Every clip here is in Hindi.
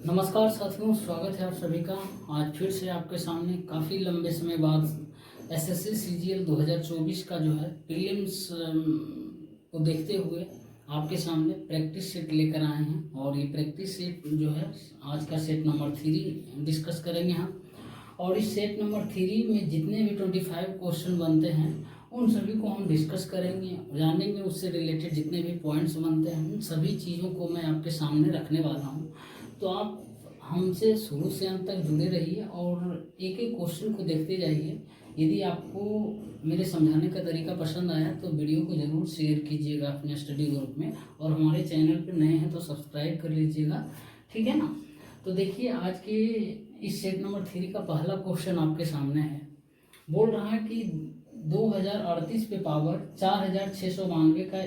नमस्कार साथियों, स्वागत है आप सभी का। आज फिर से आपके सामने काफ़ी लंबे समय बाद एसएससी सीजीएल 2024 का जो है प्रीलिम्स को देखते हुए आपके सामने प्रैक्टिस सेट लेकर आए हैं। और ये प्रैक्टिस सेट जो है आज का सेट नंबर 3 डिस्कस करेंगे हम। और इस सेट नंबर 3 में जितने भी 25 क्वेश्चन बनते हैं उन सभी को हम डिस्कस करेंगे, जानेंगे उससे रिलेटेड जितने भी पॉइंट्स बनते हैं उन सभी चीज़ों को मैं आपके सामने रखने वाला हूँ। तो आप हमसे शुरू से अंत तक जुड़े रहिए और एक एक क्वेश्चन को देखते जाइए। यदि आपको मेरे समझाने का तरीका पसंद आया तो वीडियो को ज़रूर शेयर कीजिएगा अपने स्टडी ग्रुप में, और हमारे चैनल पर नए हैं तो सब्सक्राइब कर लीजिएगा, ठीक है ना। तो देखिए, आज के इस सेट नंबर 3 का पहला क्वेश्चन आपके सामने है। बोल रहा है कि 2038 पे पावर 4692 का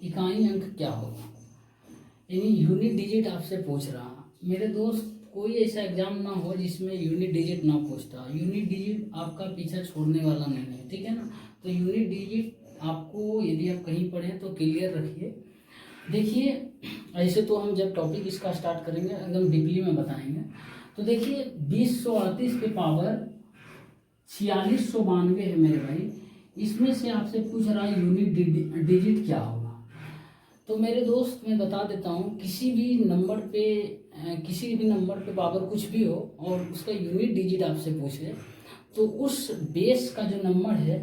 इकाई अंक क्या होगा, यानी यूनिट डिजिट आपसे पूछ रहा। मेरे दोस्त, कोई ऐसा एग्जाम ना हो जिसमें यूनिट डिजिट ना पूछता। यूनिट डिजिट आपका पीछा छोड़ने वाला नहीं है, ठीक है ना। तो यूनिट डिजिट आपको, यदि आप कहीं पढ़ें तो क्लियर रखिए। देखिए, ऐसे तो हम जब टॉपिक इसका स्टार्ट करेंगे एकदम डीपली में बताएंगे। तो देखिए, 2038 पे पावर 4692 है मेरे भाई। इसमें से आपसे पूछ रहा है यूनिट डिजिट क्या होगा। तो मेरे दोस्त, मैं बता देता हूँ, किसी भी नंबर पे पावर कुछ भी हो और उसका यूनिट डिजिट आपसे पूछे तो उस बेस का जो नंबर है,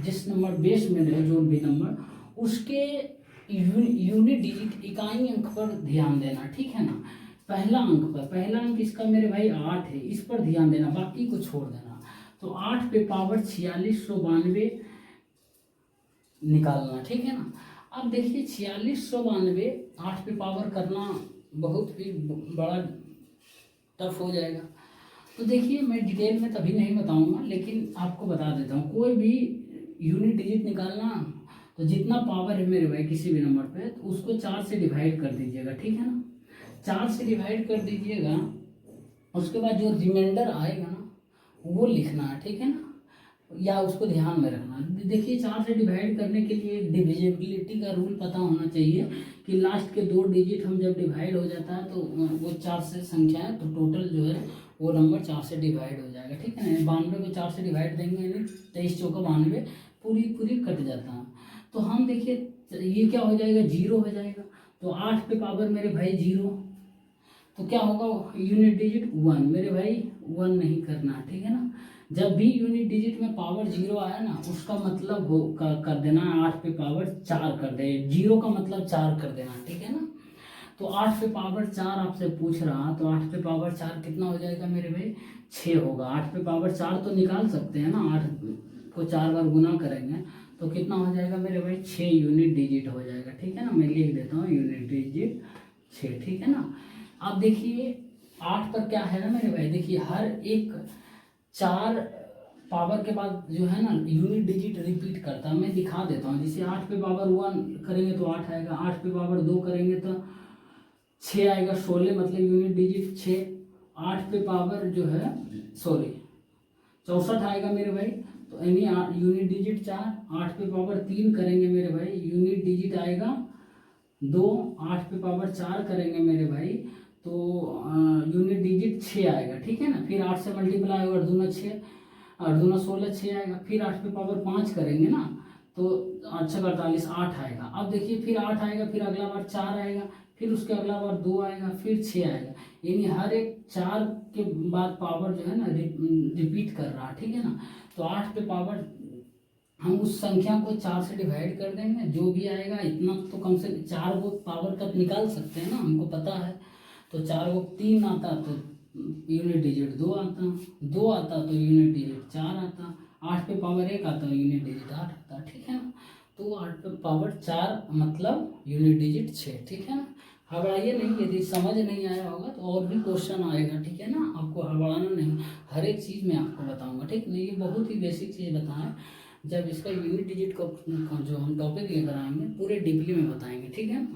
जिस नंबर बेस में है जो भी नंबर, उसके यूनिट डिजिट इकाई अंक पर ध्यान देना, ठीक है ना। पहला अंक इसका मेरे भाई 8 है, इस पर ध्यान देना, बाकी को छोड़ देना। तो 8 पे पावर 4692 निकालना, ठीक है ना। अब देखिए, 4692 8 पे पावर करना बहुत ही बड़ा टफ हो जाएगा। तो देखिए, मैं डिटेल में तभी नहीं बताऊंगा, लेकिन आपको बता देता हूँ। कोई भी यूनिट डिजिट निकालना, तो जितना पावर है मेरे भाई किसी भी नंबर पे, तो उसको 4 से डिवाइड कर दीजिएगा, ठीक है ना। 4 से डिवाइड कर दीजिएगा, उसके बाद जो रिमाइंडर आएगा ना वो लिखना है, ठीक है ना, या उसको ध्यान में रखना। देखिए, 4 से डिवाइड करने के लिए डिविजिबिलिटी का रूल पता होना चाहिए कि लास्ट के 2 डिजिट हम जब डिवाइड हो जाता है तो वो 4 से संख्या है, तो टोटल जो है वो नंबर 4 से डिवाइड हो जाएगा, ठीक है ना। 92 को 4 से डिवाइड देंगे यानी 23 चौका 92, पूरी कट जाता है। तो हम देखिए, ये क्या हो जाएगा, 0 हो जाएगा। तो 8 पे पावर मेरे भाई 0, तो क्या होगा, यूनिट डिजिट 1। मेरे भाई 1 नहीं करना, ठीक है ना। जब भी यूनिट डिजिट में पावर 0 आया ना, उसका मतलब हो कर देना 8 पे पावर 4 कर दे। 0 का मतलब 4 कर देना, ठीक है ना। तो 8 पे पावर 4 आपसे पूछ रहा, तो 8 पे पावर 4 कितना हो जाएगा मेरे भाई, 6 होगा। 8 पे पावर 4 तो निकाल सकते हैं ना, 8 को 4 बार गुना करेंगे तो कितना हो जाएगा मेरे भाई, 6 यूनिट डिजिट हो जाएगा, ठीक है ना। मैं लिख देता हूँ यूनिट डिजिट 6, ठीक है ना। अब देखिए, 8 पर क्या है ना मेरे भाई, देखिए हर एक 4 पावर के बाद जो है ना यूनिट डिजिट रिपीट करता है। मैं दिखा देता हूँ। जैसे 8 पे पावर 1 करेंगे तो 8 आएगा, 8 पे पावर 2 करेंगे तो 6 आएगा, 16 मतलब यूनिट डिजिट 6। 8 पे पावर जो है 64 आएगा मेरे भाई, तो यानी यूनिट डिजिट 4। 8 पे पावर 3 करेंगे मेरे भाई, यूनिट डिजिट आएगा 2। 8 पे पावर 4 करेंगे मेरे भाई तो यूनिट डिजिट 6 आएगा, ठीक है ना। फिर 8 से मल्टीप्लाई होगा, 2 6, 8 2 16, 6 आएगा। फिर 8 पे पावर 5 करेंगे ना तो 8 6 48, 8 आएगा। अब देखिए, फिर 8 आएगा, फिर अगला बार 4 आएगा, फिर उसके अगला बार 2 आएगा, फिर 6 आएगा। यानी हर एक 4 के बाद पावर जो है ना रिपीट कर रहा है, ठीक है ना। तो 8 पे पावर हम उस संख्या को 4 से डिवाइड कर देंगे, जो भी आएगा इतना तो कम से 4 को पावर तक निकाल सकते हैं ना, हमको पता है। तो 4 को 3 आता तो यूनिट डिजिट 2 आता, 2 आता तो यूनिट डिजिट 4 आता, 8 पे पावर 1 आता यूनिट डिजिट 8 आता, ठीक है ना। तो 8 पे पावर 4 मतलब यूनिट डिजिट 6, ठीक है ना। हड़बड़ाइए नहीं, यदि समझ नहीं आया होगा तो और भी क्वेश्चन आएगा, ठीक है ना। आपको हड़बड़ाना नहीं, हर एक चीज़ मैं आपको बताऊंगा, ठीक नहीं। ये बहुत ही बेसिक चीज़ बताएं। जब इसका यूनिट डिजिट को जो हम टॉपिक लेकर आएंगे पूरे डीपली में बताएंगे, ठीक है।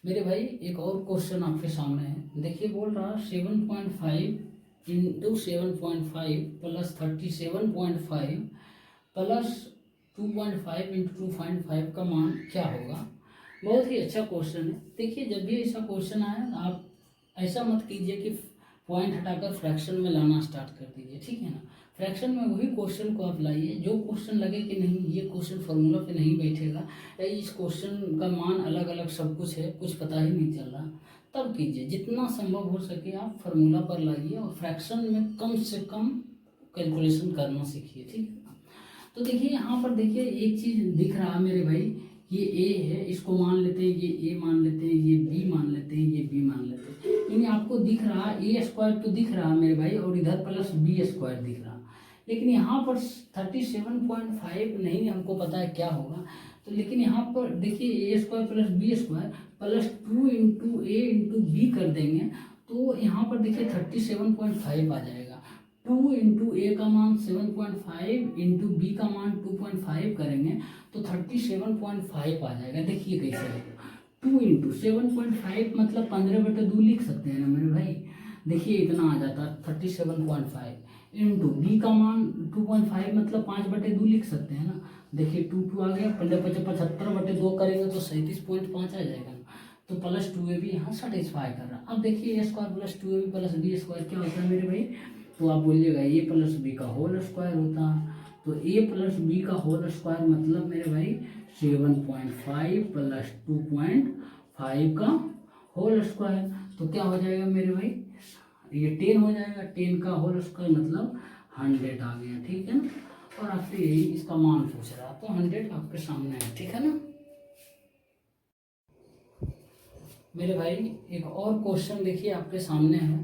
मेरे भाई, एक और क्वेश्चन आपके सामने है। देखिए, बोल रहा 7.5 इंटू 7.5 प्लस 37.5 प्लस 2.5 इंटू 2.5 का मान क्या होगा। बहुत ही अच्छा क्वेश्चन है। देखिए जब भी ऐसा क्वेश्चन आए आप ऐसा मत कीजिए कि पॉइंट हटाकर फ्रैक्शन में लाना स्टार्ट कर दीजिए, ठीक है ना। फ्रैक्शन में वही क्वेश्चन को आप लाइए जो क्वेश्चन लगे कि नहीं ये क्वेश्चन फार्मूला पे नहीं बैठेगा या इस क्वेश्चन का मान अलग अलग सब कुछ है, कुछ पता ही नहीं चल रहा, तब कीजिए। जितना संभव हो सके आप फार्मूला पर लाइए और फ्रैक्शन में कम से कम कैलकुलेशन करना सीखिए, ठीक है। तो देखिए यहाँ पर देखिए एक चीज़ दिख रहा है मेरे भाई, ये ए है, इसको मान लेते हैं, ये ए मान लेते हैं, ये बी मान लेते हैं, ये बी मान लेते हैं। यानी आपको दिख रहा ए स्क्वायर तो दिख रहा है मेरे भाई और इधर प्लस बी स्क्वायर दिख रहा, लेकिन यहाँ पर 37.5 नहीं हमको पता है क्या होगा। तो लेकिन यहाँ पर देखिए A square plus B square plus 2 into A into B कर देंगे तो यहाँ पर देखिए 37.5 आ जाएगा। 2 इंटू ए का मान 7.5 इंटू बी का मान 2.5 करेंगे तो 37.5 आ जाएगा। देखिए कैसे होगा, 2 इंटू 7.5 मतलब 15/2 लिख सकते हैं ना मेरे भाई। देखिए इतना आ जाता है 37.5 इंटू बी का मान 2.5 मतलब 5/2 लिख सकते हैं ना। देखिए 2 आ गया, 75/2 करेंगे तो 37.5 आ जाएगा ना। तो प्लस 2ab यहाँ सेटिस्फाई कर रहा। अब देखिए A square plus 2ab plus B square क्या होता है मेरे भाई, तो आप बोलिएगा ए प्लस बी का होल स्क्वायर होता है। तो ए प्लस बी का होल स्क्वायर मतलब मेरे भाई 7.5 प्लस 2.5 का होल स्क्वायर। तो क्या हो जाएगा मेरे भाई, ये 10 हो जाएगा। 10 का होल स्क्वायर मतलब 100 आ गया, ठीक है ना। और आपसे यही इसका मान पूछ रहा है तो 100 आपके सामने है, ठीक है ना मेरे भाई। एक और क्वेश्चन देखिए आपके सामने है,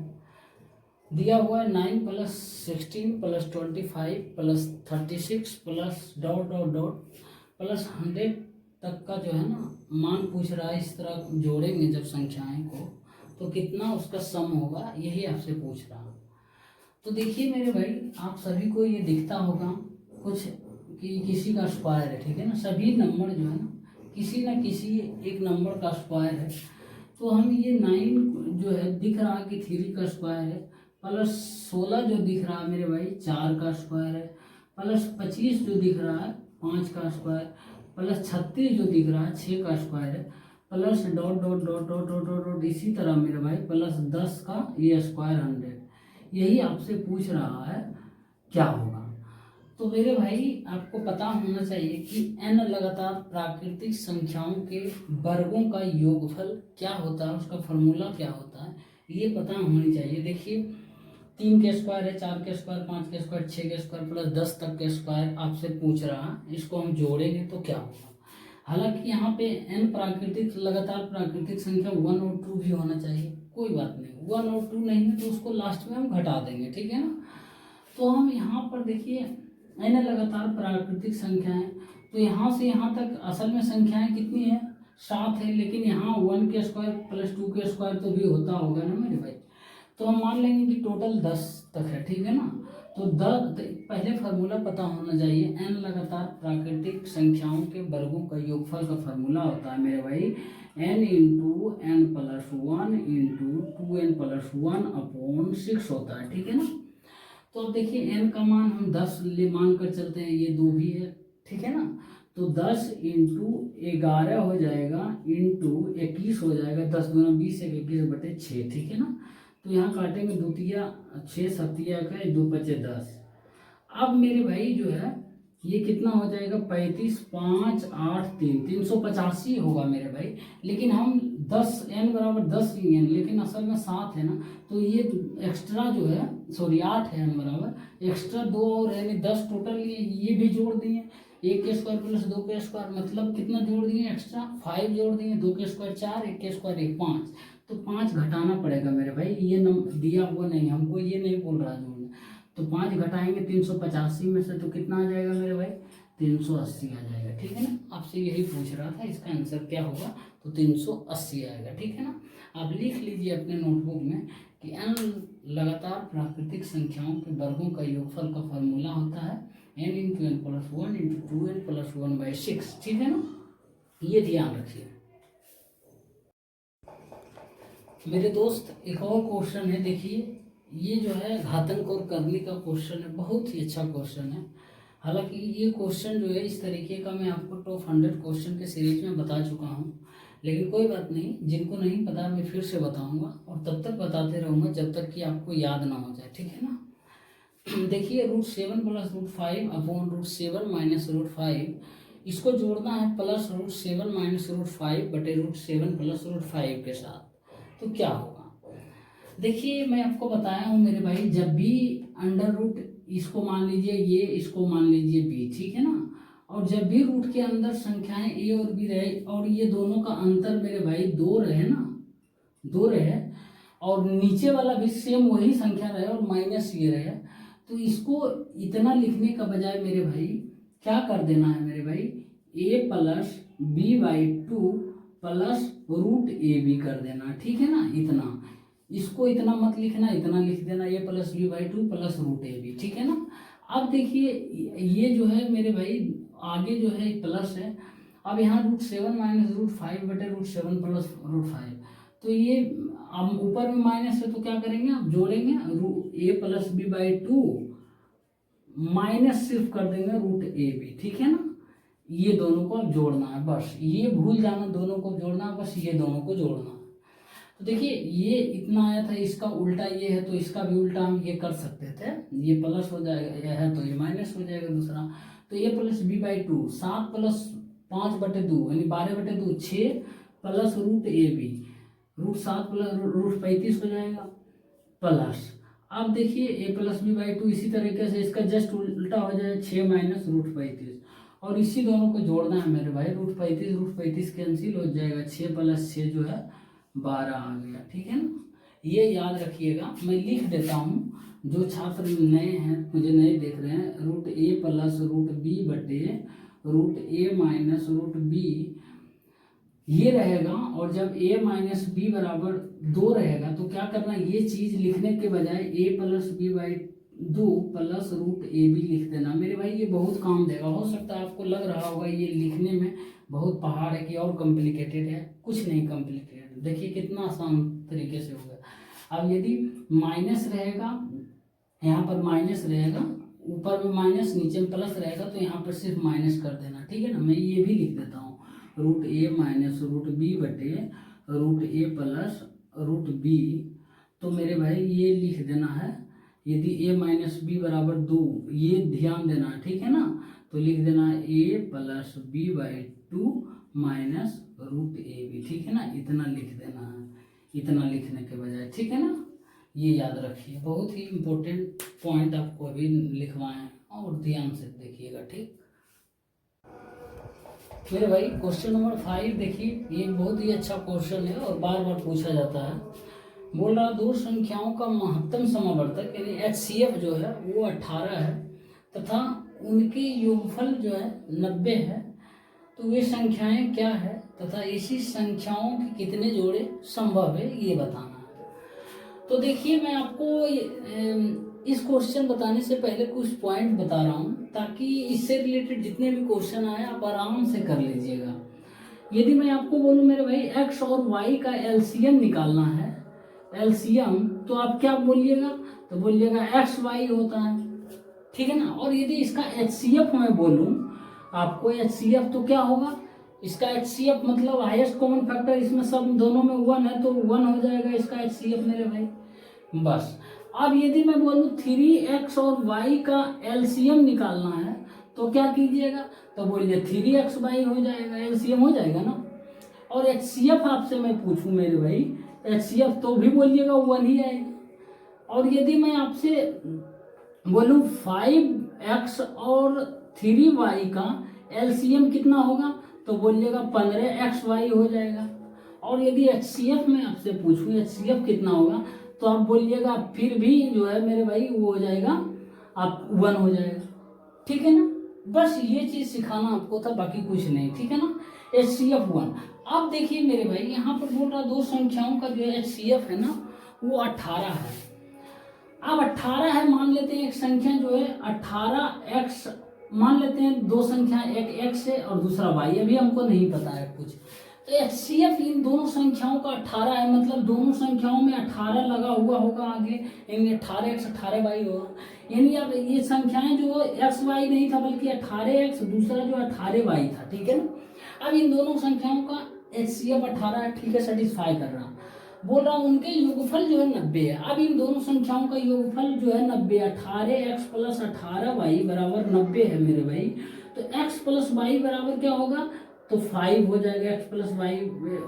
दिया हुआ है 9 plus 16 plus 25 plus 36 plus dot dot dot plus 100 तक का जो है ना मान पूछ रहा है। इस तरह जोड़ेंगे जब संख्याएं को तो कितना उसका सम होगा, यही आपसे पूछ रहा है। तो देखिए मेरे भाई आप सभी को ये दिखता होगा कुछ कि किसी का स्क्वायर है, ठीक है ना। सभी नंबर जो है ना किसी न किसी एक नंबर का स्क्वायर है। तो हम ये 9 जो है दिख रहा है कि 3 का स्क्वायर है, प्लस 16 जो दिख रहा है मेरे भाई 4 का स्क्वायर है, प्लस 25 जो दिख रहा है 5 का स्क्वायर, प्लस 36 जो दिख रहा है 6 का स्क्वायर है, plus dot dot dot dot dot dot dot इसी तरह मेरे भाई प्लस 10 का ये स्क्वायर 100। यही आपसे पूछ रहा है क्या होगा। तो मेरे भाई आपको पता होना चाहिए कि n लगातार प्राकृतिक संख्याओं के वर्गों का योगफल क्या होता है, उसका फॉर्मूला क्या होता है ये पता होनी चाहिए। देखिए 3 के स्क्वायर है, 4 के स्क्वायर, 5 के स्क्वायर, 6 के स्क्वायर प्लस 10 तक के स्क्वायर आपसे पूछ रहा है। इसको हम जोड़ेंगे तो क्या होगा। हालांकि यहाँ पे n प्राकृतिक लगातार प्राकृतिक संख्या 1 और 2 भी होना चाहिए, कोई बात नहीं। 1 और 2 नहीं है तो उसको लास्ट में हम घटा देंगे, ठीक है ना। तो हम यहाँ पर देखिए n लगातार प्राकृतिक संख्या है तो यहाँ से यहाँ तक असल में संख्याएं कितनी है 7 है, लेकिन यहाँ 1 के स्क्वायर प्लस 2 के स्क्वायर तो भी होता होगा ना मेरे भाई। तो हम मान लेंगे कि टोटल 10 तक है, ठीक है ना। तो पहले फार्मूला पता होना चाहिए। n लगातार प्राकृतिक संख्याओं के वर्गों का योगफल का फार्मूला होता है मेरे भाई n into n plus 1 into 2n plus 1 upon 6 होता है, ठीक है ना। तो अब देखिए n का मान हम 10 ले मान कर चलते हैं, ये 2 भी है, ठीक है ना। तो 10 इंटू 11 हो जाएगा इंटू 21 हो जाएगा, 10 दूना 20 21/6, ठीक है ना। तो यहाँ काटेंगे 2 तिया 6 7 का 2 5 10। अब मेरे भाई जो है ये कितना हो जाएगा 35 5 8 3 385 होगा मेरे भाई। लेकिन हम 10 n बराबर 10 लिए हैं लेकिन असल में 7 है ना, तो ये एक्स्ट्रा जो है सॉरी 8 है n बराबर एक्स्ट्रा 2 और यानी 10 टोटल लिए, ये भी जोड़ दिए। 1 के स्क्वायर प्लस 2 के स्क्वायर मतलब कितना जोड़ दिए एक्स्ट्रा 5 जोड़ दिए। 2 के स्क्वायर 4, 1 के स्क्वायर 1 5, तो 5 घटाना पड़ेगा मेरे भाई। ये नंबर दिया हुआ नहीं, हमको ये नहीं बोल रहा जोड़ना। तो 5 घटाएंगे 385 में से तो कितना आ जाएगा मेरे भाई 380 आ जाएगा, ठीक है ना। आपसे यही पूछ रहा था, इसका आंसर क्या होगा तो 380 आएगा, ठीक है ना। आप लिख लीजिए अपने नोटबुक में कि n लगातार प्राकृतिक संख्याओं के वर्गों का योगफल का फॉर्मूला होता है n into n plus 1 into 2n plus 1/6, ठीक है ना। ये ध्यान रखिए मेरे दोस्त। एक और क्वेश्चन है, देखिए ये जो है घातांक और करने का क्वेश्चन है, बहुत ही अच्छा क्वेश्चन है। हालांकि ये क्वेश्चन जो है इस तरीके का मैं आपको टॉप 100 क्वेश्चन के सीरीज में बता चुका हूँ, लेकिन कोई बात नहीं, जिनको नहीं पता मैं फिर से बताऊंगा और तब तक बताते रहूँगा जब तक कि आपको याद ना हो जाए, ठीक है ना। देखिए √7 + √5 अपॉन √7 माइनस √5, इसको जोड़ना है +√7 माइनस √5 बटे √7 + √5 के साथ, तो क्या होगा। देखिए मैं आपको बताया हूँ मेरे भाई, जब भी अंडर रूट इसको मान लीजिए ये, इसको मान लीजिए बी, ठीक है ना, और जब भी रूट के अंदर संख्याएं ए और बी रहे और ये दोनों का अंतर मेरे भाई 2 रहे ना, 2 रहे, और नीचे वाला भी सेम वही संख्या रहे और माइनस ये रहे, तो इसको इतना लिखने का बजाय मेरे भाई क्या कर देना है मेरे भाई, a + b/2 प्लस √ab कर देना, ठीक है ना। इतना, इसको इतना मत लिखना, इतना लिख देना a + b/2 प्लस √ab, ठीक है ना। अब देखिए ये जो है मेरे भाई आगे जो है प्लस है, अब यहाँ √7 माइनस √5 बटे √7 प्लस √5, तो ये अब ऊपर में माइनस है तो क्या करेंगे, आप जोड़ेंगे a + b/2 माइनस सिर्फ कर देंगे √ab, ठीक है ना। ये दोनों को अब जोड़ना है, बस ये भूल जाना, दोनों को जोड़ना है, बस ये दोनों को जोड़ना है। तो देखिए ये इतना आया था, इसका उल्टा ये है तो इसका भी उल्टा हम ये कर सकते थे, ये प्लस हो जाएगा, यह है तो ये माइनस हो जाएगा दूसरा, तो a + b/2 7 + 5/2 यानी 12/2 6 प्लस √ab, √7 प्लस √35 हो जाएगा प्लस। अब देखिए a + b/2 इसी तरीके से इसका जस्ट उल्टा हो जाए 6 माइनस √35, और इसी दोनों को जोड़ना है मेरे भाई, √35 कैंसिल हो जाएगा, 6 + 6 जो है 12 आ गया, ठीक है ना। ये याद रखिएगा, मैं लिख देता हूँ, जो छात्र नए हैं मुझे नए देख रहे हैं, √a + √b बटे √a माइनस √b ये रहेगा, और जब a माइनस b बराबर 2 रहेगा तो क्या करना, ये चीज लिखने के बजाय a + b/2 प्लस √ab लिख देना मेरे भाई, ये बहुत काम देगा। हो सकता है आपको लग रहा होगा ये लिखने में बहुत पहाड़ है कि और कॉम्प्लिकेटेड है, कुछ नहीं कॉम्प्लिकेटेड, देखिए कितना आसान तरीके से होगा। अब यदि माइनस रहेगा, यहाँ पर माइनस रहेगा, ऊपर में माइनस नीचे में प्लस रहेगा, तो यहाँ पर सिर्फ माइनस कर देना, ठीक है ना। मैं ये भी लिख देता हूँ, √a माइनस √b बटे √a प्लस √b, तो मेरे भाई ये लिख देना है, यदि a माइनस b बराबर 2, ये ध्यान देना, ठीक है ना, तो लिख देना a + b/2 माइनस √ab, ठीक है ना, इतना लिख देना है, इतना लिखने के बजाय, ठीक है ना। ये याद रखिए, बहुत ही इम्पोर्टेंट पॉइंट आपको अभी लिखवाए हैं और ध्यान से देखिएगा, ठीक मेरे भाई। क्वेश्चन नंबर 5 देखिए, ये बहुत ही अच्छा क्वेश्चन है और बार बार पूछा जाता है। बोल रहा दो संख्याओं का महत्तम समावर्तक यानी HCF जो है वो 18 है तथा उनके योगफल जो है 90 है, तो वे संख्याएं क्या है तथा इसी संख्याओं के कितने जोड़े संभव है ये बताना है। तो देखिए मैं आपको इस क्वेश्चन बताने से पहले कुछ पॉइंट बता रहा हूँ, ताकि इससे रिलेटेड जितने भी क्वेश्चन आए आप आराम से कर लीजिएगा। यदि मैं आपको बोलूँ मेरे भाई x और y का LCM निकालना है, LCM, तो आप क्या बोलिएगा, तो बोलिएगा XY होता है, ठीक है ना। और यदि इसका HCF मैं बोलूँ आपको, HCF तो क्या होगा, इसका HCF मतलब हाईएस्ट कॉमन फैक्टर, इसमें सब दोनों में 1 है तो 1 हो जाएगा इसका HCF मेरे भाई, बस। अब यदि मैं बोलूँ 3x और y का LCM निकालना है तो क्या कीजिएगा, तो बोलिए 3xy हो जाएगा, LCM हो जाएगा ना। और HCF आपसे मैं पूछूं मेरे भाई, HCF तो भी बोलिएगा 1 ही आएगा। और यदि मैं आपसे बोलूं 5x और 3y का LCM कितना होगा, तो बोलिएगा 15xy हो जाएगा। और यदि HCF में आपसे पूछूं HCF कितना होगा, तो आप बोलिएगा फिर भी जो है मेरे भाई वो हो जाएगा, आप 1 हो जाएगा, ठीक है ना। बस ये चीज सिखाना आपको था, बाकी कुछ नहीं, ठीक है ना। HCF 1। अब देखिए मेरे भाई यहाँ पर बोल रहा दो संख्याओं का जो HCF है ना वो 18 है। अब 18 है, मान लेते हैं एक संख्या जो है 18x, मान लेते हैं दो संख्या, एक x है और दूसरा y, अभी हमको नहीं पता है कुछ, तो HCF इन दोनों संख्याओं का 18 है, मतलब दोनों संख्याओं में 18 लगा हुआ होगा आगे, यानी 18x 18y होगा। यानी अब ये संख्याएं जो x y नहीं था बल्कि 18x, दूसरा जो 18y था, ठीक है ना। अब इन दोनों संख्याओं का HCF 18 है, ठीक है, सेटिस्फाई कर रहा। बोल रहा हूँ उनके योगफल जो है 90 है। अब इन दोनों संख्याओं का योगफल जो है 90, 18x + 18y बराबर 90 है मेरे भाई। तो x + y बराबर क्या होगा, तो 5 हो जाएगा, x + y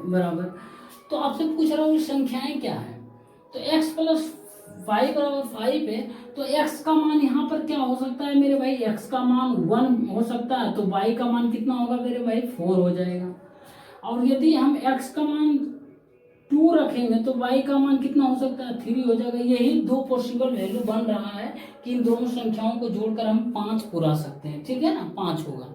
बराबर। तो आपसे पूछ रहा हूँ संख्याएं क्या है, तो x + y बराबर 5 है, तो x का मान यहाँ पर क्या हो सकता है मेरे भाई, x का मान 1 हो सकता है, तो y का मान कितना होगा मेरे भाई, 4 हो जाएगा। और यदि हम x का मान 2 रखेंगे तो y का मान कितना हो सकता है, 3 हो जाएगा। यही दो पॉसिबल वैल्यू बन रहा है कि इन दोनों संख्याओं को जोड़कर हम 5 पुरा सकते हैं, ठीक है ना, 5 होगा।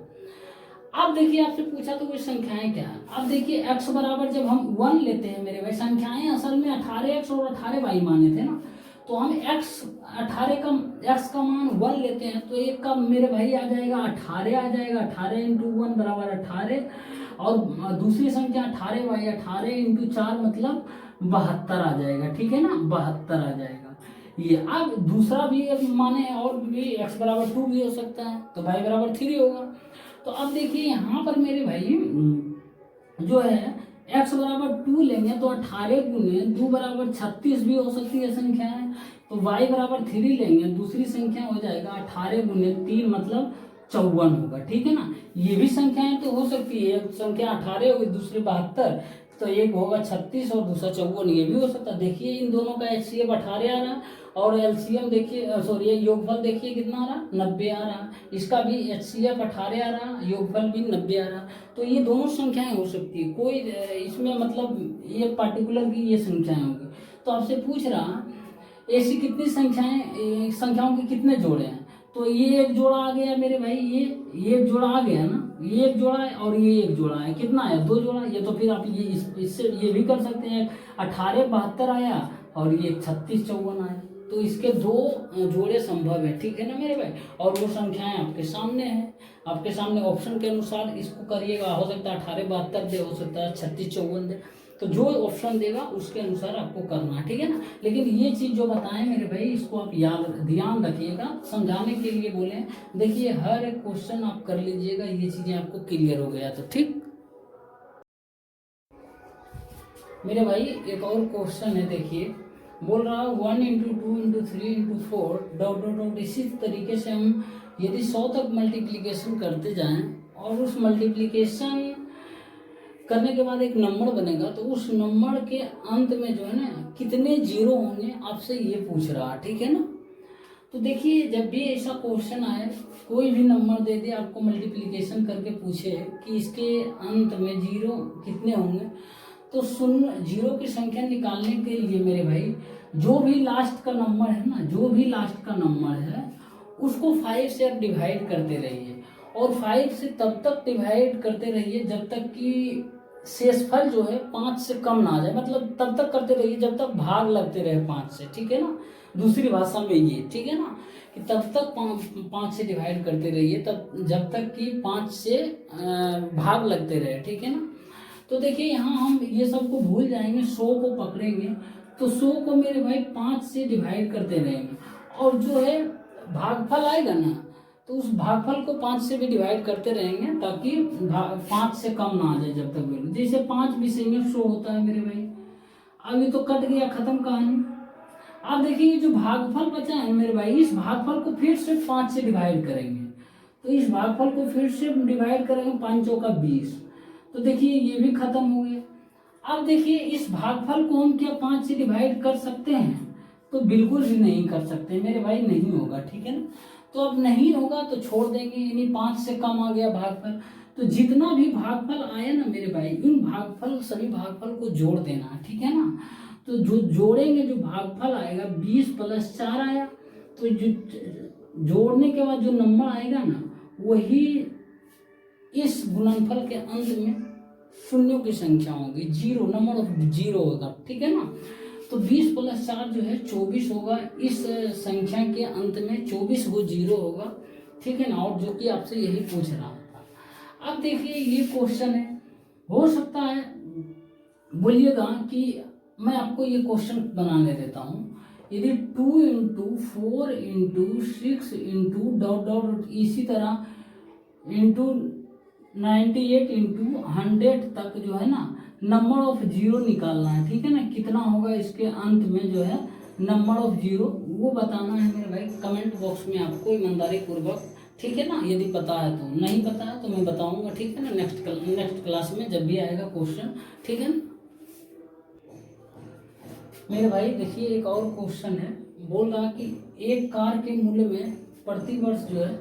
अब देखिए आपसे पूछा तो कोई संख्याएं क्या है। अब देखिए x बराबर जब हम 1 लेते हैं मेरे भाई, संख्याएं असल में 18x और 18y माने थे ना, तो हम x 18 का x का मान 1 लेते हैं, तो एक का मेरे भाई आ जाएगा 18 आ जाएगा, 18 × 1 बराबर 18, और दूसरी संख्या 18y, 18 × 4 मतलब 72 आ जाएगा, ठीक है ना, 72 आ जाएगा ये। अब दूसरा भी एक माने और भी x बराबर 2 भी हो सकता है, तो y बराबर 3 होगा। तो अब देखिए यहाँ पर मेरे भाई जो है x बराबर 2 लेंगे तो 18 × 2 बराबर 36 भी हो सकती है संख्या है। तो y बराबर 3 लेंगे, दूसरी संख्या हो जाएगा 18 × 3 मतलब 54 होगा, ठीक है ना। ये भी संख्याएं तो हो सकती है, एक संख्या 18 होगी, दूसरी 72, तो एक होगा 36 और दूसरा 54, ये भी हो सकता है। देखिए इन दोनों का HCF 18 आ रहा और LCM देखिए, सॉरी योगफल देखिए कितना आ रहा, 90 आ रहा। इसका भी HCF 18 आ रहा, योगफल भी 90 आ रहा। तो ये दोनों संख्याएं हो सकती है, कोई इसमें मतलब ये पार्टिकुलर की ये संख्याएं होंगी। तो आपसे पूछ रहा ऐसी कितनी संख्याओं के कितने जोड़े हैं, तो ये एक जोड़ा आ गया मेरे भाई, ये एक जोड़ा आ गया ना, ये एक जोड़ा है और ये एक जोड़ा है, कितना है, 2 जोड़ा। ये तो फिर आप ये इससे ये भी कर सकते हैं, 18 72 आया और ये 36 54 आया, तो इसके 2 जोड़े संभव है, ठीक है ना मेरे भाई। और वो संख्याएं आपके सामने है, आपके सामने ऑप्शन के अनुसार इसको करिएगा, हो सकता है 18 72 दे, हो सकता है 36 54 दे, तो जो ऑप्शन देगा उसके अनुसार आपको करना है, ठीक है ना। लेकिन ये चीज़ जो बताएं मेरे भाई, इसको आप याद ध्यान रखिएगा, समझाने के लिए बोले। देखिए हर एक क्वेश्चन आप कर लीजिएगा, ये चीज़ें आपको क्लियर हो गया तो ठीक। मेरे भाई एक और क्वेश्चन है, देखिए बोल रहा है 1 × 2 × 3 × 4 डॉट डॉट डॉट। इसी तरीके से हम यदि 100 तक मल्टीप्लिकेशन करते जाएं और उस मल्टीप्लिकेशन करने के बाद एक नंबर बनेगा, तो उस नंबर के अंत में जो है ना कितने जीरो होंगे, आपसे ये पूछ रहा, ठीक है ना। तो देखिए जब भी ऐसा क्वेश्चन आए, कोई भी नंबर दे दे आपको मल्टीप्लिकेशन करके पूछे कि इसके अंत में जीरो कितने होंगे, तो जीरो की संख्या निकालने के लिए मेरे भाई जो भी लास्ट का नंबर है ना, जो भी लास्ट का नंबर है उसको 5 से आप डिवाइड करते रहिए, और 5 से तब तक डिवाइड करते रहिए जब तक कि शेषफल जो है 5 से कम ना आ जाए, मतलब तब तक करते रहिए जब तक भाग लगते रहे 5 से, ठीक है ना। दूसरी भाषा में ये, ठीक है ना, कि तब तक 5 से डिवाइड करते रहिए तब जब तक कि 5 से भाग लगते रहे, ठीक है ना। तो देखिए यहाँ हम ये सब को भूल जाएंगे, 100 को पकड़ेंगे, तो 100 को मेरे भाई 5 से डिवाइड करते रहेंगे, और जो है भागफल आएगा ना, तो उस भागफल को 5 से भी डिवाइड करते रहेंगे ताकि 5 से कम ना आ जाए जब तक वैल्यू। जैसे 5 विषय 100 होता है मेरे भाई, अभी तो कट गया, खत्म कहानी। अब देखिए जो भागफल बचा है मेरे भाई, इस भागफल को फिर से 5 से डिवाइड करेंगे, तो इस भागफल को फिर से डिवाइड करेंगे, 5 चौका 20, तो देखिए ये भी खत्म हो गया। अब देखिए इस भागफल को हम क्या 5 से डिवाइड कर सकते हैं, तो बिल्कुल भी नहीं कर सकते मेरे भाई, नहीं होगा, ठीक है ना। तो अब नहीं होगा तो छोड़ देंगे, यानी 5 से कम आ गया भागफल। तो जितना भी भागफल आया ना मेरे भाई, उन भागफल सभी भागफल को जोड़ देना, ठीक है ना। तो जो जोड़ेंगे, जो भागफल आएगा 20 + 4 आया, तो जो जोड़ने के बाद जो नंबर आएगा ना, वही इस गुणनफल के अंत में शून्यों की संख्या होगी, जीरो, नंबर ऑफ जीरो होगा, ठीक है ना। तो 20 + 4 जो है 24 होगा, इस संख्या के अंत में 24 वो जीरो होगा, ठीक है ना। और जो कि आपसे यही पूछ रहा था। अब देखिए ये क्वेश्चन है, हो सकता है बोलिएगा कि मैं आपको ये क्वेश्चन बनाने देता हूँ, यदि 2 × 4 × 6 × डॉट डॉट इसी तरह इंटू 98 इंटू 100 तक जो है ना नंबर ऑफ जीरो निकालना है, ठीक है ना। कितना होगा इसके अंत में जो है नंबर ऑफ जीरो, वो बताना है मेरे भाई कमेंट बॉक्स में आपको ईमानदारी पूर्वक, ठीक है ना। यदि पता है तो, नहीं पता है तो मैं बताऊंगा, ठीक है ना, नेक्स्ट क्लास में जब भी आएगा क्वेश्चन, ठीक है ना मेरे भाई। देखिए एक और क्वेश्चन है, बोल रहा कि एक कार के मूल्य में प्रति वर्ष जो है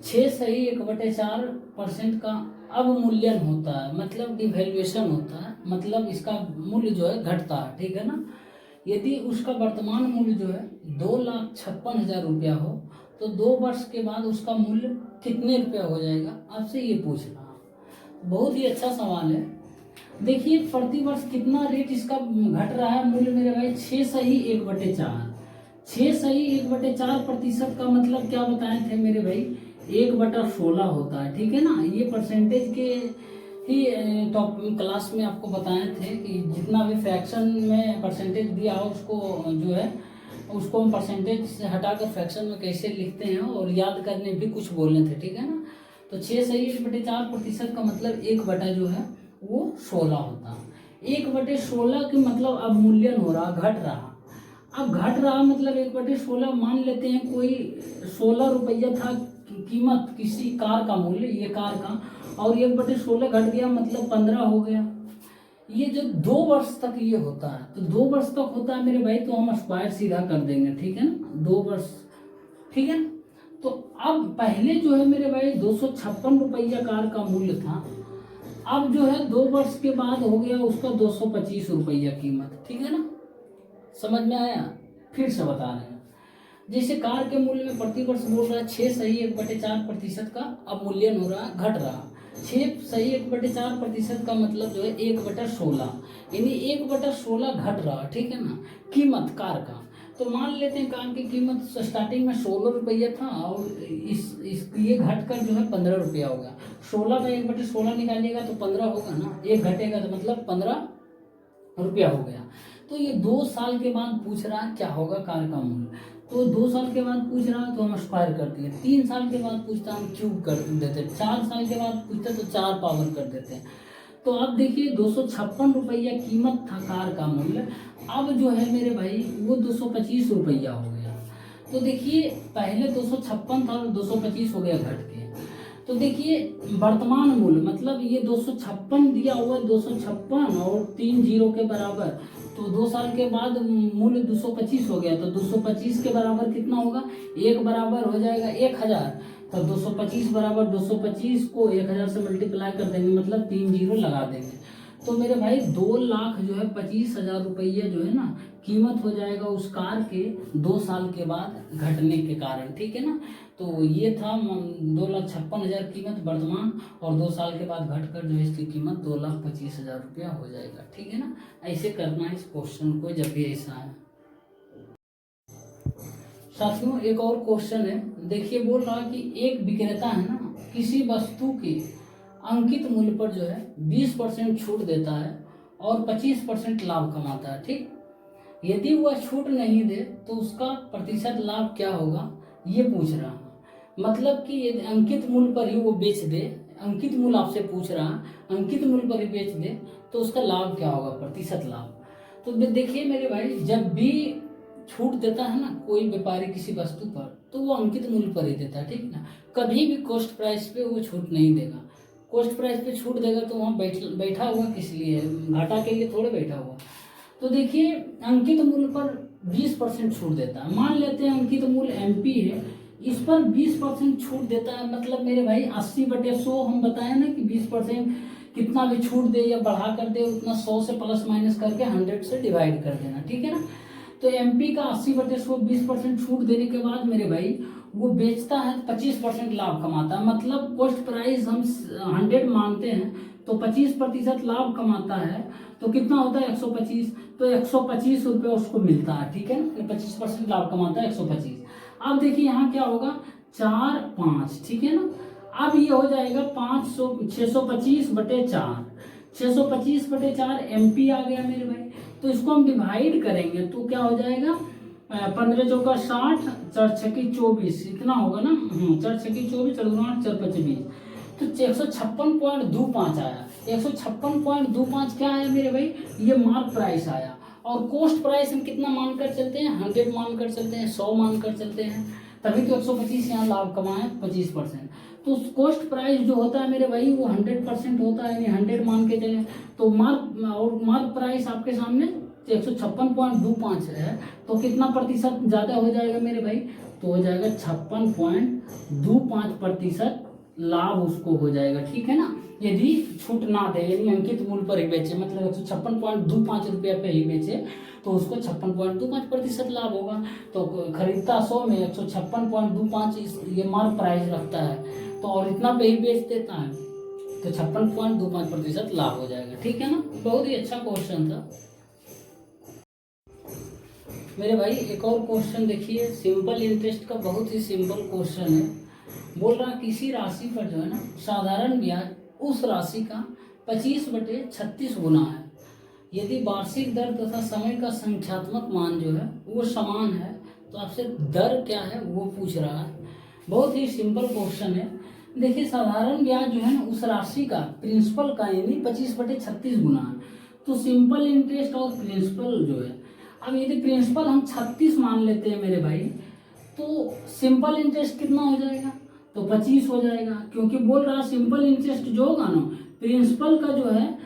6.1/4% का अवमूल्यन होता है, मतलब डिवैल्यूएशन होता है, मतलब इसका मूल्य जो है घटता है, ठीक है ना। यदि उसका वर्तमान मूल्य जो है 2,56,000 रुपया हो तो 2 वर्ष के बाद उसका मूल्य कितने रुपया हो जाएगा, आपसे ये पूछ रहा हूँ। बहुत ही अच्छा सवाल है। देखिए प्रति वर्ष कितना रेट इसका घट रहा है मूल्य मेरे भाई, 6.1/4। 6.1/4% का मतलब क्या बताए थे मेरे भाई, 1/16 होता है, ठीक है ना। ये परसेंटेज के ही टॉप क्लास में आपको बताए थे कि जितना भी फ्रैक्शन में परसेंटेज दिया हो उसको जो है उसको हम परसेंटेज से हटाकर फ्रैक्शन में कैसे लिखते हैं और याद करने भी कुछ बोलने थे, ठीक है ना। तो 6.1/4% का मतलब 1 जो है वो 16 होता है। 1/16 के मतलब अवमूल्यन हो रहा, घट रहा। अब घट रहा मतलब 1/16 मान लेते हैं कोई 16 रुपया था कीमत किसी कार का मूल्य, ये कार का, और 1/16 घट गया मतलब 15 हो गया। ये जो 2 वर्ष तक ये होता है, तो 2 वर्ष तक होता है मेरे भाई, तो हम स्क्वायर सीधा कर देंगे, ठीक है ना, 2 वर्ष, ठीक है ना। तो अब पहले जो है मेरे भाई 256 रुपया कार का मूल्य था, अब जो है 2 वर्ष के बाद हो गया उसका 225 रुपया कीमत, ठीक है ना। समझ में आया, फिर से बता रहे हैं। जैसे कार के मूल्य में प्रति वर्ष बोल रहा है 6.1/4% का अवमूल्यन हो रहा, घट रहा। 6.1/4% का मतलब जो है 1/16, यानी 1/16 घट रहा, ठीक है ना, कीमत कार का। तो मान लेते हैं कार की कीमत स्टार्टिंग में 16 रुपया था और इस ये घटकर जो है 15 रुपया हो गया। 16 में 1/16 निकालिएगा तो 15 होगा ना, एक घटेगा तो मतलब 15 रुपया हो गया। तो ये 2 साल के बाद पूछ रहा है क्या होगा कार का मूल्य, तो 2 साल के बाद पूछ रहा है तो हम स्क्वायर कर दिए, 3 साल के बाद पूछता हम क्यूब कर देते, 4 साल के बाद पूछता तो 4 पावर कर देते। तो अब देखिए 256 रुपया कीमत था कार का मूल्य, अब जो है मेरे भाई वो 225 रुपया हो गया। तो देखिए पहले 256 था और 225 हो गया घट के। तो देखिए वर्तमान मूल्य मतलब ये 256 दिया हुआ है, 256 और 3 जीरो के बराबर, तो 2 साल के बाद मूल्य 225 हो गया, तो 225 के बराबर कितना होगा, 1 बराबर हो जाएगा 1000, तो 225 बराबर 225 को 1000 से मल्टीप्लाई कर देंगे, मतलब 3 जीरो लगा देंगे। तो मेरे भाई 2,00,000 जो है 25,000 रुपया जो है ना कीमत हो जाएगा उस कार के 2 साल के बाद घटने के कारण, ठीक है ना। तो ये था 2,56,000 कीमत वर्तमान, और 2 साल के बाद घटकर जो है इसकी कीमत 2,25,000 रुपया हो जाएगा, ठीक है ना। ऐसे करना है इस क्वेश्चन को जब भी ऐसा है। साथियों एक और क्वेश्चन है, देखिए बोल रहा है कि एक विक्रेता है ना किसी वस्तु के अंकित मूल्य पर जो है 20% छूट देता है और 25% लाभ कमाता है, ठीक। यदि वह छूट नहीं दे तो उसका प्रतिशत लाभ क्या होगा, ये पूछ रहा है। मतलब कि यदि अंकित मूल्य पर ही वो बेच दे, अंकित मूल्य आपसे पूछ रहा है, अंकित मूल्य पर ही बेच दे तो उसका लाभ क्या होगा, प्रतिशत लाभ। तो देखिए मेरे भाई जब भी छूट देता है ना कोई व्यापारी किसी वस्तु पर तो वो अंकित मूल्य पर ही देता है, ठीक है ना। कभी भी कॉस्ट प्राइस पे वो छूट नहीं देगा। कॉस्ट प्राइस पे छूट देगा तो वहाँ बैठा हुआ किस लिए, घाटा के लिए थोड़े बैठा हुआ। तो देखिए अंकित मूल्य पर 20% छूट देता है, मान लेते हैं अंकित मूल्य MP है, इस पर 20% छूट देता है, मतलब मेरे भाई 80/100 हम बताए ना कि 20% कितना भी छूट दे या बढ़ा कर दे उतना 100 से प्लस माइनस करके 100 से डिवाइड कर देना, ठीक है ना। तो MP का 80/100 20% छूट देने के बाद मेरे भाई वो बेचता है 25% लाभ कमाता है, मतलब कॉस्ट प्राइस हम 100 मानते हैं तो 25% लाभ कमाता है, तो कितना होता है 125, तो 125 रुपये उसको मिलता है, ठीक है ना। 25% लाभ कमाता है 125। अब देखिए यहाँ क्या होगा 4 5, ठीक है ना। अब ये हो जाएगा 625/4, 625/4 MP आ गया मेरे भाई। तो इसको हम डिवाइड करेंगे तो क्या हो जाएगा 15 चौका 60, 4 छक्की 24, इतना होगा ना, 4 छक्की 24, 4 8, 4 25 20, तो 156.25 आया। 156.25 क्या आया मेरे भाई, ये मार्क प्राइस आया। और कॉस्ट प्राइस हम कितना मानकर चलते हैं, 100 मानकर चलते हैं, 100 मानकर चलते हैं, तभी तो 125 यहाँ लाभ कमाए 25%। तो कॉस्ट प्राइस जो होता है मेरे भाई वो 100% होता है, यानी 100 मान के चले। तो मार्क प्राइस आपके सामने 156.25 है, तो कितना प्रतिशत ज़्यादा हो जाएगा मेरे भाई, तो हो जाएगा 56.25% लाभ उसको हो जाएगा, ठीक है ना। यदि छूट ना दे, यानी अंकित मूल्य पर ही बेचे, मतलब 156.25 रुपये पे ही बेचे, तो उसको 56.25% लाभ होगा। तो खरीदता 100 में 156.25 ये मार्क प्राइस रखता है, तो और इतना पे ही बेच देता है, तो 56.25% लाभ हो जाएगा, ठीक है ना। बहुत ही अच्छा क्वेश्चन था मेरे भाई। एक और क्वेश्चन देखिए, सिंपल इंटरेस्ट का बहुत ही सिंपल क्वेश्चन है। बोल रहा किसी राशि पर जो है ना साधारण ब्याज उस राशि का 25/36 गुना है, यदि वार्षिक दर तथा समय का संख्यात्मक मान जो है वो समान है, तो आपसे दर क्या है वो पूछ रहा है। बहुत ही सिंपल क्वेश्चन है। देखिए साधारण ब्याज जो है ना उस राशि का प्रिंसिपल का यानी 25/36 गुना है। तो सिंपल इंटरेस्ट और प्रिंसिपल जो है, अब यदि प्रिंसिपल हम 36 मान लेते हैं मेरे भाई, तो सिंपल इंटरेस्ट कितना हो जाएगा, तो 25 हो जाएगा, क्योंकि बोल रहा सिंपल इंटरेस्ट जो होगा ना प्रिंसिपल का जो है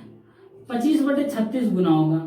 25/36 गुना होगा।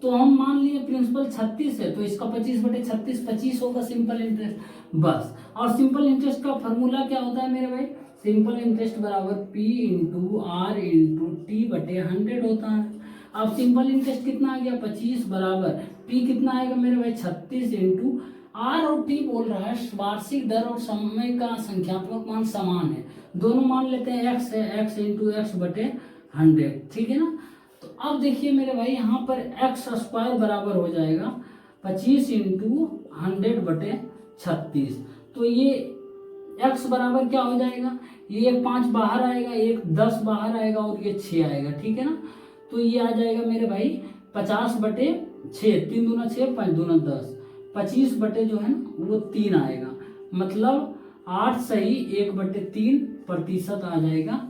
तो हम मान लिए प्रिंसिपल 36 है, तो इसका 25/36 25 होगा सिंपल इंटरेस्ट, बस। और सिंपल इंटरेस्ट का फॉर्मूला क्या होता है मेरे भाई, सिंपल इंटरेस्ट बराबर P into R into T बटे 100 होता है। अब सिंपल इंटरेस्ट कितना आ गया 25 बराबर P कितना आएगा मेरे भाई 36 इंटू आर और टी बोल रहा है वार्षिक दर और समय का संख्यात्मक मान समान है, दोनों मान लेते हैं x है, x इंटू एक्स बटे 100, ठीक है ना। तो अब देखिए मेरे भाई यहाँ पर एक्स स्क्वायर बराबर हो जाएगा 25 इंटू 100 बटे 36। तो ये x बराबर क्या हो जाएगा, ये 5 बाहर आएगा, एक 10 बाहर आएगा और ये 6 आएगा, ठीक है ना। तो ये आ जाएगा मेरे भाई 50/6, 3 दूना 6, 5 दूना 10, 25 बटे जो है ना वो 3 आएगा, मतलब 8 सही 1/3% आ जाएगा।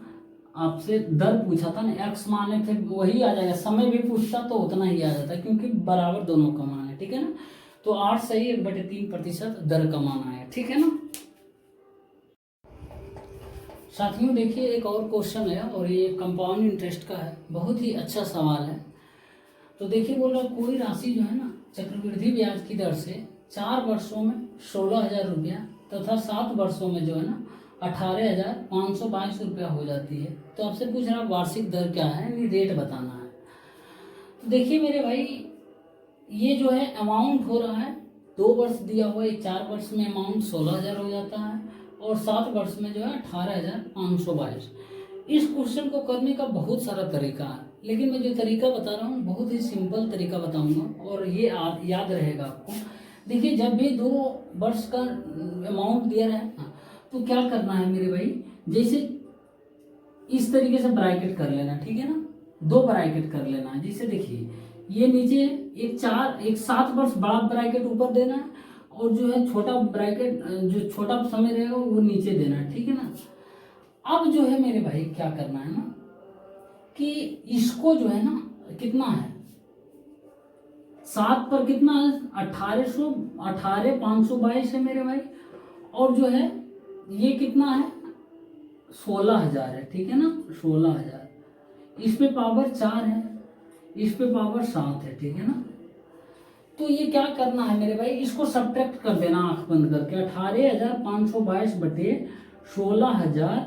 आपसे दर पूछा था ना, एक्स माने थे वही आ जाएगा, समय भी पूछता तो उतना ही आ जाता, क्योंकि बराबर दोनों का मान है, ठीक है ना। तो 8 सही 1/3% दर का मान आया, ठीक है ना। साथियों देखिए एक और क्वेश्चन है और ये कंपाउंड इंटरेस्ट का है, बहुत ही अच्छा सवाल है। तो देखिए बोल रहा कोई राशि जो है ना चक्रवृद्धि ब्याज की दर से 4 वर्षों में 16,000 रुपया तथा 7 वर्षों में जो है ना 18,522 रुपया हो जाती है। तो आपसे पूछ रहा वार्षिक दर क्या है, यानी रेट बताना है। तो देखिए मेरे भाई ये जो है अमाउंट हो रहा है 2 वर्ष दिया हुआ है, 4 वर्ष में अमाउंट 16,000 हो जाता है और 7 वर्ष में जो है 18,522। इस क्वेश्चन को करने का बहुत सारा तरीका है, लेकिन मैं जो तरीका बता रहा हूँ बहुत ही सिंपल तरीका बताऊंगा और ये याद रहेगा आपको। देखिए जब भी 2 वर्ष का अमाउंट दिया रहे तो क्या करना है मेरे भाई, जैसे इस तरीके से ब्रैकेट कर लेना, ठीक है ना, 2 ब्रैकेट कर लेना है। जैसे देखिए ये नीचे एक 7 वर्ष बड़ा ब्रैकेट ऊपर देना है और जो है छोटा ब्रैकेट जो छोटा समय रहेगा वो नीचे देना है, ठीक है ना। अब जो है मेरे भाई क्या करना है ना कि इसको जो है ना कितना है 7 पर कितना है 18,522 है मेरे भाई, और जो है ये कितना है 16,000 है, ठीक है ना, 16,000। इस पे पावर 4 है, इस पे पावर 7 है, ठीक है ना। तो ये क्या करना है मेरे भाई, इसको सब्ट्रैक्ट कर देना आंख बंद करके, 18,522 बटे 16,000,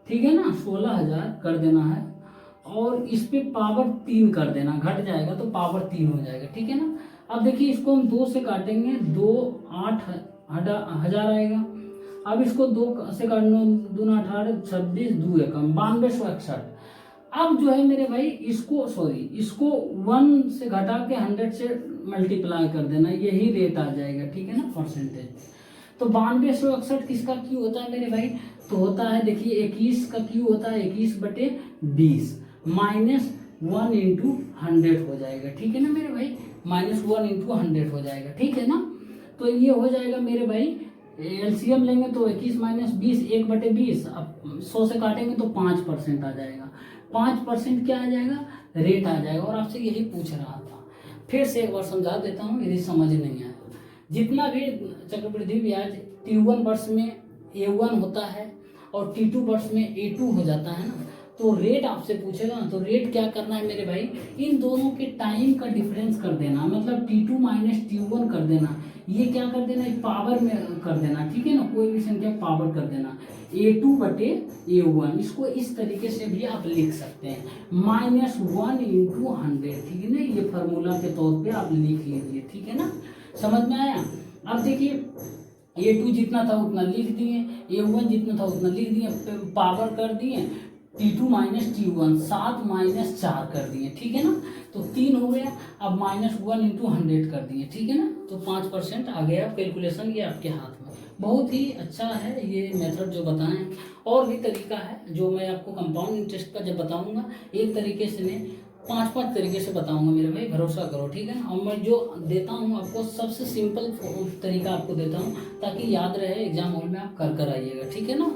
ठीक है ना, 16,000 कर देना है और इस पे पावर 3 कर देना, घट जाएगा तो पावर 3 हो जाएगा, ठीक है ना। अब देखिए इसको हम 2 से काटेंगे, 2 8,000 आएगा। अब इसको 2 से काटना, 2 18 26 2 एकम 9261। अब जो है मेरे भाई इसको 1 से घटा के 100 से मल्टीप्लाई कर देना, यही रेट आ जाएगा, ठीक है ना, परसेंटेज। तो 9261 किसका क्यू होता है मेरे भाई, तो होता है देखिए 21 का क्यू होता है 21/20 माइनस 1 इंटू 100 हो जाएगा, ठीक है ना मेरे भाई, -1 इंटू 100 हो जाएगा, ठीक है ना। तो ये हो जाएगा मेरे भाई एलसीएम लेंगे तो 21 माइनस 20 1/20, अब 100 से काटेंगे तो 5% आ जाएगा। 5% क्या आ जाएगा, रेट आ जाएगा। और आपसे यही पूछ रहा था, फिर से एक बार समझा देता हूँ यदि समझ नहीं आया। जितना भी चक्रवृद्धि ब्याज T1 वर्ष में A1 होता है और T2 वर्ष में A2 हो जाता है ना, तो रेट आपसे पूछेगा ना, तो रेट क्या करना है मेरे भाई, इन दोनों के टाइम का डिफरेंस कर देना, मतलब T2 माइनस T1 कर देना। ये क्या कर देना, पावर में कर देना, ठीक है ना, कोई भी संख्या पावर कर देना, A2/A1। इसको इस तरीके से भी आप लिख सकते हैं, -1 × 100, ठीक है ना, ये फार्मूला के तौर पे आप लिख लीजिए, ठीक है ना, समझ में आया। अब देखिए A2 जितना था उतना लिख दिए, A1 जितना था उतना लिख दिए, पावर कर दिए, T2 माइनस T1 7 माइनस 4 कर दिए, ठीक है ना, तो 3 हो गया। अब -1 × 100 कर दिए, ठीक है ना, तो 5% आ गया कैलकुलेशन, ये आपके हाथ में। बहुत ही अच्छा है ये मेथड जो बताएं। और भी तरीका है जो मैं आपको कंपाउंड इंटरेस्ट का जब बताऊंगा, एक तरीके से नहीं 5 तरीके से बताऊंगा मेरे भाई, भरोसा करो, ठीक है ना। और मैं जो देता हूँ आपको सबसे सिंपल तरीका आपको देता हूँ, ताकि याद रहे, एग्जाम हॉल में आप कर आइएगा, ठीक है ना।